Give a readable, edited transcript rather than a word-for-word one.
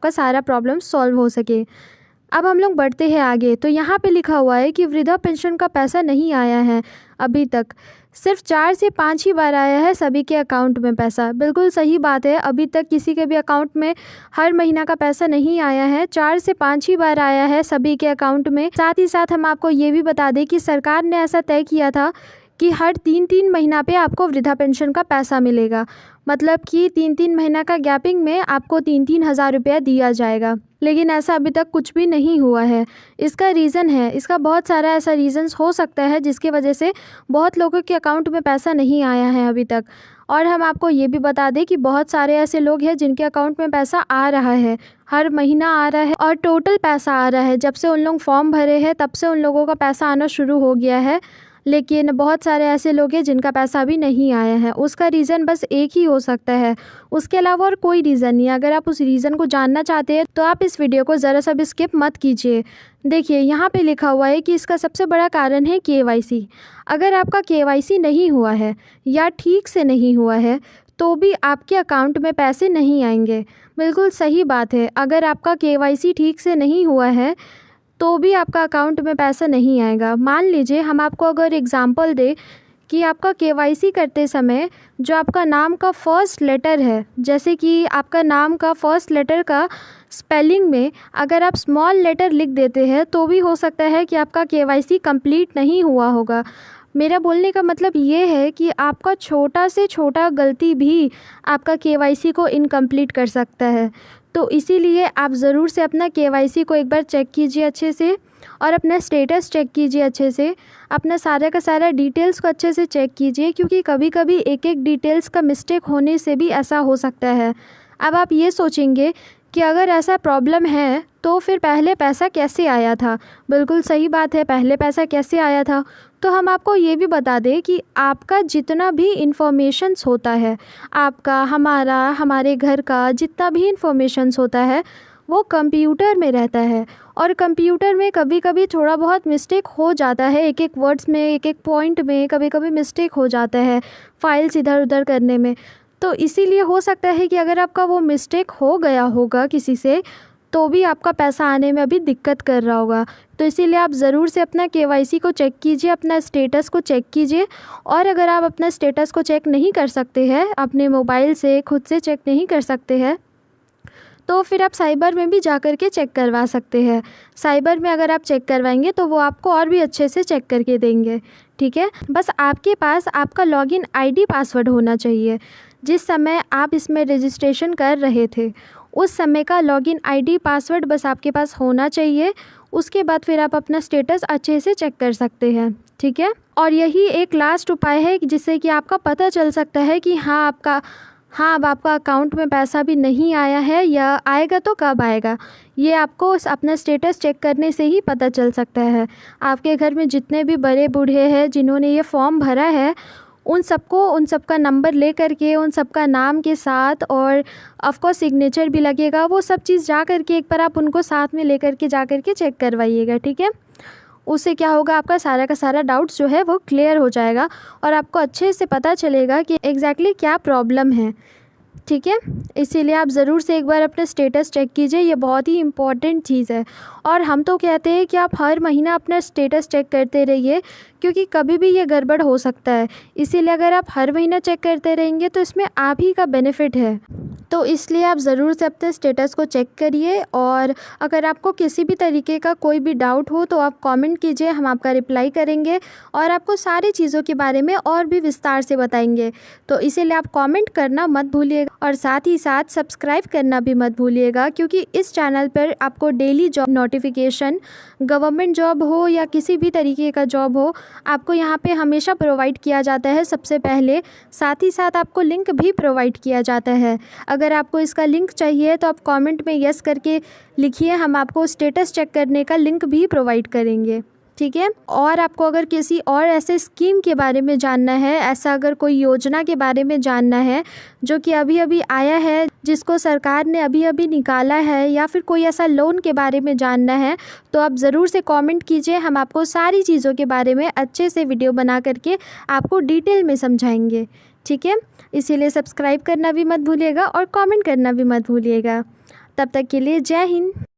का सारा problem solve हो सके। अब हम लोग बढ़ते हैं आगे। तो यहाँ पे लिखा हुआ है कि वृद्धा पेंशन का पैसा नहीं आया है अभी तक, सिर्फ 4 से 5 ही बार आया है सभी के अकाउंट में पैसा। बिल्कुल सही बात है, अभी तक किसी के भी अकाउंट में हर महीना का पैसा नहीं आया है, 4 से 5 ही बार आया है सभी के अकाउंट में। साथ ही साथ हम आपको ये भी बता दें कि सरकार ने ऐसा तय किया था कि हर 3-3 महीना पे आपको वृद्धा पेंशन का पैसा मिलेगा। मतलब कि 3-3 महीना का गैपिंग में आपको 3-3 हज़ार रुपया दिया जाएगा। लेकिन ऐसा अभी तक कुछ भी नहीं हुआ है। इसका रीज़न है, इसका बहुत सारा ऐसा रीज़न्स हो सकता है जिसकी वजह से बहुत लोगों के अकाउंट में पैसा नहीं आया है अभी तक। और हम आपको ये भी बता दें कि बहुत सारे ऐसे लोग हैं जिनके अकाउंट में पैसा आ रहा है, हर महीना आ रहा है और टोटल पैसा आ रहा है। जब से उन लोग फॉर्म भरे हैं तब से उन लोगों का पैसा आना शुरू हो गया है। लेकिन बहुत सारे ऐसे लोग हैं जिनका पैसा अभी नहीं आया है। उसका रीज़न बस एक ही हो सकता है, उसके अलावा और कोई रीज़न नहीं है। अगर आप उस रीज़न को जानना चाहते हैं तो आप इस वीडियो को ज़रा सा भी स्किप मत कीजिए। देखिए यहाँ पे लिखा हुआ है कि इसका सबसे बड़ा कारण है KYC। अगर आपका KYC नहीं हुआ है या ठीक से नहीं हुआ है तो भी आपके अकाउंट में पैसे नहीं आएंगे। बिल्कुल सही बात है, अगर आपका KYC ठीक से नहीं हुआ है तो भी आपका अकाउंट में पैसा नहीं आएगा। मान लीजिए हम आपको अगर एग्ज़ाम्पल दें कि आपका KYC करते समय जो आपका नाम का फर्स्ट लेटर है, जैसे कि आपका नाम का फर्स्ट लेटर का स्पेलिंग में अगर आप स्मॉल लेटर लिख देते हैं तो भी हो सकता है कि आपका KYC कंप्लीट नहीं हुआ होगा। मेरा बोलने का मतलब ये है कि आपका छोटा से छोटा गलती भी आपका KYC को इनकम्प्लीट कर सकता है। तो इसीलिए आप ज़रूर से अपना KYC को एक बार चेक कीजिए अच्छे से और अपना स्टेटस चेक कीजिए अच्छे से, अपना सारा का सारा डिटेल्स को अच्छे से चेक कीजिए, क्योंकि कभी कभी एक एक डिटेल्स का मिस्टेक होने से भी ऐसा हो सकता है। अब आप ये सोचेंगे कि अगर ऐसा प्रॉब्लम है तो फिर पहले पैसा कैसे आया था। बिल्कुल सही बात है, पहले पैसा कैसे आया था। तो हम आपको ये भी बता दें कि आपका जितना भी इंफॉर्मेशंस होता है, आपका, हमारा, हमारे घर का जितना भी इंफॉर्मेशंस होता है वो कंप्यूटर में रहता है। और कंप्यूटर में कभी कभी थोड़ा बहुत मिस्टेक हो जाता है, एक एक वर्ड्स में, एक एक पॉइंट में कभी कभी मिस्टेक हो जाता है फाइल्स इधर उधर करने में। तो इसीलिए हो सकता है कि अगर आपका वो मिस्टेक हो गया होगा किसी से तो भी आपका पैसा आने में अभी दिक्कत कर रहा होगा। तो इसीलिए आप ज़रूर से अपना KYC को चेक कीजिए, अपना स्टेटस को चेक कीजिए। और अगर आप अपना स्टेटस को चेक नहीं कर सकते हैं, अपने मोबाइल से खुद से चेक नहीं कर सकते हैं, तो फिर आप साइबर में भी जा कर के चेक करवा सकते हैं। साइबर में अगर आप चेक करवाएंगे तो वो आपको और भी अच्छे से चेक करके देंगे। ठीक है, बस आपके पास आपका लॉगिन ID पासवर्ड होना चाहिए। जिस समय आप इसमें रजिस्ट्रेशन कर रहे थे उस समय का लॉगिन ID पासवर्ड बस आपके पास होना चाहिए। उसके बाद फिर आप अपना स्टेटस अच्छे से चेक कर सकते हैं। ठीक है, और यही एक लास्ट उपाय है जिससे कि आपका पता चल सकता है कि अब आपका अकाउंट में पैसा भी नहीं आया है या आएगा तो कब आएगा। ये आपको अपना स्टेटस चेक करने से ही पता चल सकता है। आपके घर में जितने भी बड़े बूढ़े हैं जिन्होंने ये फॉर्म भरा है उन सबका नंबर ले करके, उन सबका नाम के साथ और ऑफकोर्स सिग्नेचर भी लगेगा, वो सब चीज़ जा करके एक बार आप उनको साथ में ले करके जा करके चेक करवाइएगा। ठीक है, उससे क्या होगा, आपका सारा का सारा डाउट्स जो है वो क्लियर हो जाएगा और आपको अच्छे से पता चलेगा कि एग्जैक्टली क्या प्रॉब्लम है। ठीक है, इसीलिए आप ज़रूर से एक बार अपना स्टेटस चेक कीजिए, ये बहुत ही इम्पॉर्टेंट चीज़ है। और हम तो कहते हैं कि आप हर महीना अपना स्टेटस चेक करते रहिए, क्योंकि कभी भी ये गड़बड़ हो सकता है। इसीलिए अगर आप हर महीना चेक करते रहेंगे तो इसमें आप ही का बेनिफिट है। तो इसलिए आप ज़रूर से अपने स्टेटस को चेक करिए। और अगर आपको किसी भी तरीके का कोई भी डाउट हो तो आप कमेंट कीजिए, हम आपका रिप्लाई करेंगे और आपको सारी चीज़ों के बारे में और भी विस्तार से बताएंगे। तो इसीलिए आप कमेंट करना मत भूलिएगा और साथ ही साथ सब्सक्राइब करना भी मत भूलिएगा, क्योंकि इस चैनल पर आपको daily job notification, government job हो या किसी भी तरीके का जॉब हो, आपको यहाँ पे हमेशा प्रोवाइड किया जाता है सबसे पहले। साथ ही साथ आपको लिंक भी प्रोवाइड किया जाता है। अगर आपको इसका लिंक चाहिए तो आप कमेंट में यस करके लिखिए, हम आपको स्टेटस चेक करने का लिंक भी प्रोवाइड करेंगे। ठीक है, और आपको अगर किसी और ऐसे स्कीम के बारे में जानना है, ऐसा अगर कोई योजना के बारे में जानना है जो कि अभी अभी आया है, जिसको सरकार ने अभी अभी निकाला है, या फिर कोई ऐसा लोन के बारे में जानना है, तो आप ज़रूर से कमेंट कीजिए। हम आपको सारी चीज़ों के बारे में अच्छे से वीडियो बना करके आपको डिटेल में समझाएंगे। ठीक है, इसीलिए सब्सक्राइब करना भी मत भूलिएगा और कमेंट करना भी मत भूलिएगा। तब तक के लिए जय हिंद।